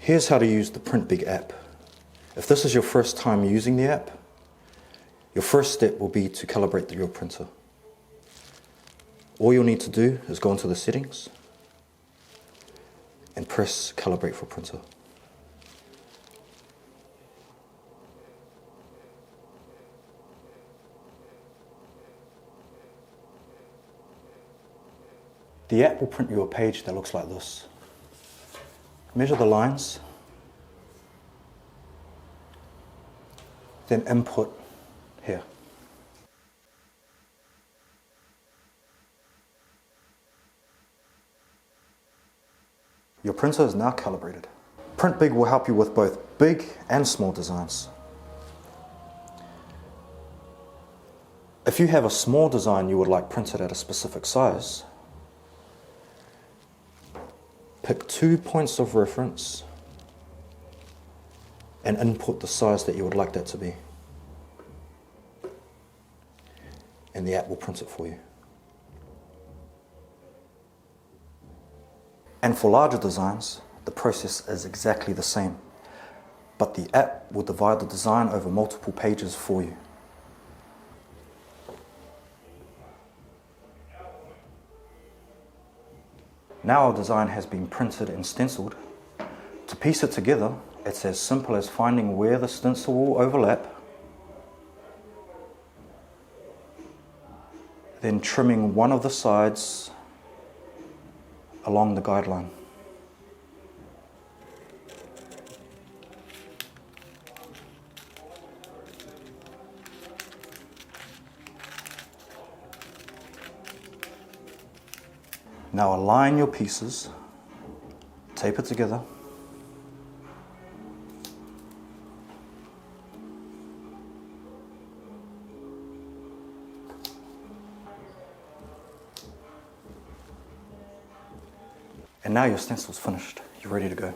Here's how to use the Print Big app. If this is your first time using the app, your first step will be to calibrate your printer. All you'll need to do is go into the settings and press calibrate for printer. The app will print you a page that looks like this. Measure the lines, then input here. Your printer is now calibrated. Print Big will help you with both big and small designs. If you have a small design you would like printed at a specific size, pick 2 points of reference and input the size that you would like that to be. And the app will print it for you. And for larger designs, the process is exactly the same, but the app will divide the design over multiple pages for you. Now our design has been printed and stenciled. To piece it together, it's as simple as finding where the stencil will overlap, then trimming one of the sides along the guideline. Now align your pieces, tape it together, and now your stencil's finished. You're ready to go.